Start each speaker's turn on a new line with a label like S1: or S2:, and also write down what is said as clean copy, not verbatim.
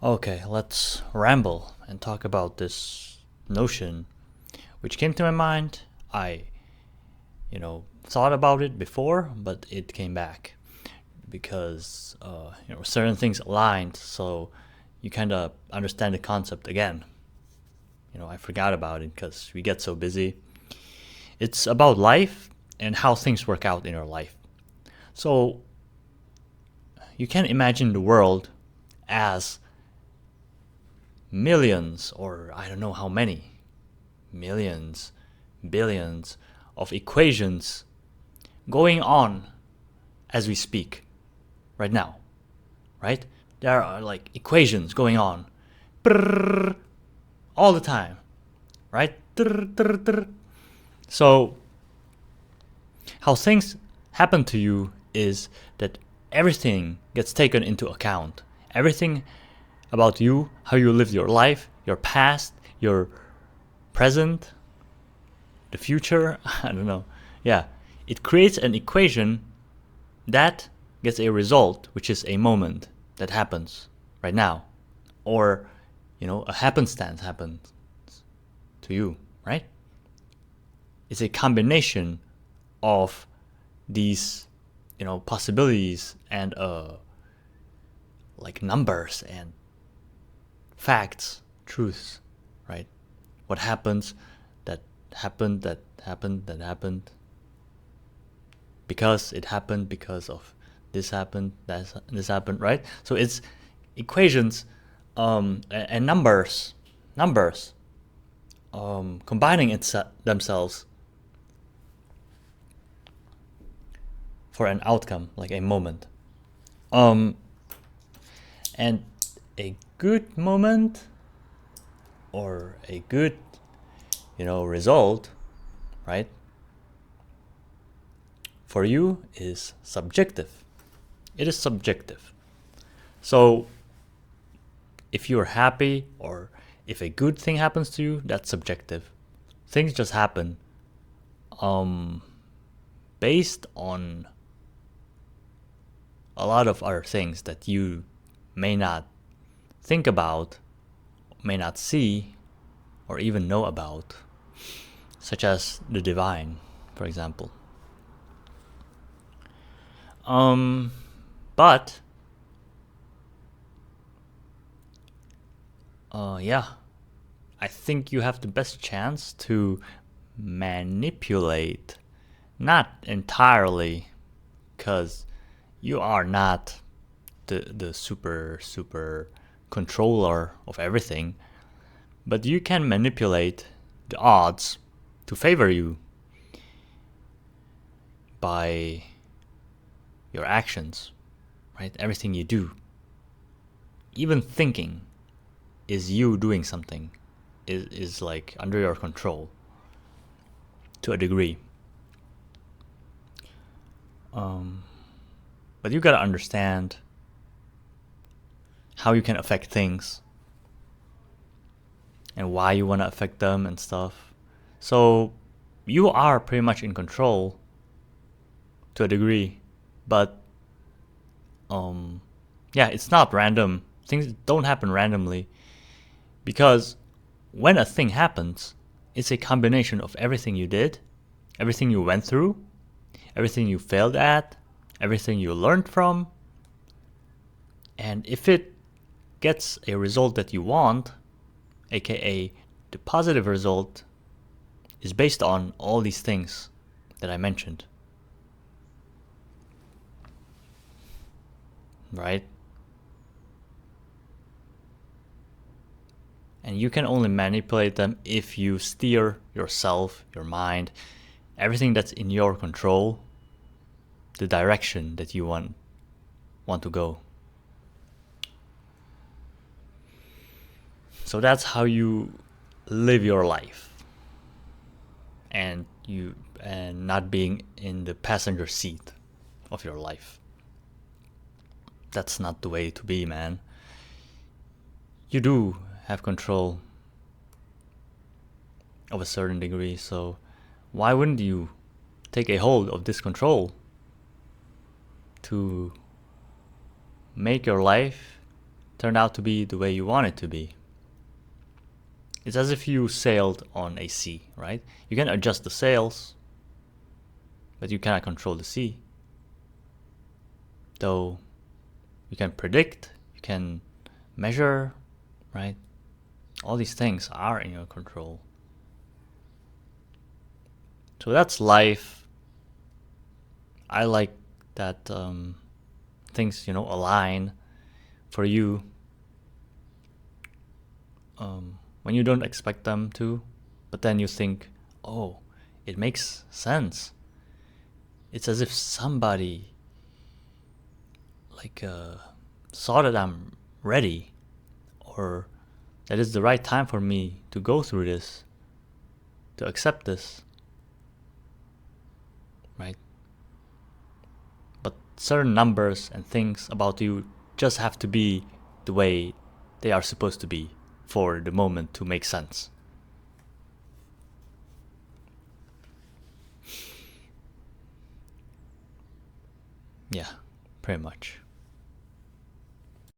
S1: Okay, let's ramble and talk about this notion which came to my mind. I, thought about it before, but it came back because, certain things aligned, so you kind of understand the concept again. I forgot about it because we get so busy. It's about life and how things work out in your life. So you can imagine the world as millions, or I don't know how many, millions, billions of equations going on as we speak right now, right? There are like equations going on all the time, right? So, how things happen to you is that everything gets taken into account. Everything about you, how you lived your life, your past, your present, the future, I don't know. Yeah, it creates an equation that gets a result, which is a moment that happens right now. Or, a happenstance happens to you, right? It's a combination of these, possibilities and like numbers and facts, truths, right? What happens, that happened, that happened, that happened, because it happened, because of this happened, this happened, right? So it's equations and numbers combining themselves for an outcome, like a moment. And a good moment or a good, result, right, for you is subjective. It is subjective. So if you're happy or if a good thing happens to you, that's subjective. Things just happen based on a lot of other things that you may not think about, may not see, or even know about, such as the divine, for example. But yeah, I think you have the best chance to manipulate, not entirely, because you are not the super controller of everything, but you can manipulate the odds to favor you by your actions, right? Everything you do, even thinking, is you doing something, is like under your control to a degree. But you gotta understand how you can affect things and why you want to affect them and stuff. So you are pretty much in control to a degree, but yeah, it's not random. Things don't happen randomly because when a thing happens, it's a combination of everything you did, everything you went through, everything you failed at, everything you learned from. And if it gets a result that you want, aka the positive result, is based on all these things that I mentioned. Right? And you can only manipulate them if you steer yourself, your mind, everything that's in your control, the direction that you want to go. So that's how you live your life, and not being in the passenger seat of your life. That's not the way to be, man. You do have control of a certain degree, so why wouldn't you take a hold of this control to make your life turned out to be the way you want it to be. It's as if you sailed on a sea, right? You can adjust the sails, but you cannot control the sea. Though you can predict, you can measure, right? All these things are in your control. So that's life. I like that things, align for you when you don't expect them to, but then you think, oh, it makes sense. It's as if somebody saw that I'm ready, or that it's the right time for me to go through this, to accept this, right? But certain numbers and things about you just have to be the way they are supposed to be for the moment to make sense. Yeah, pretty much.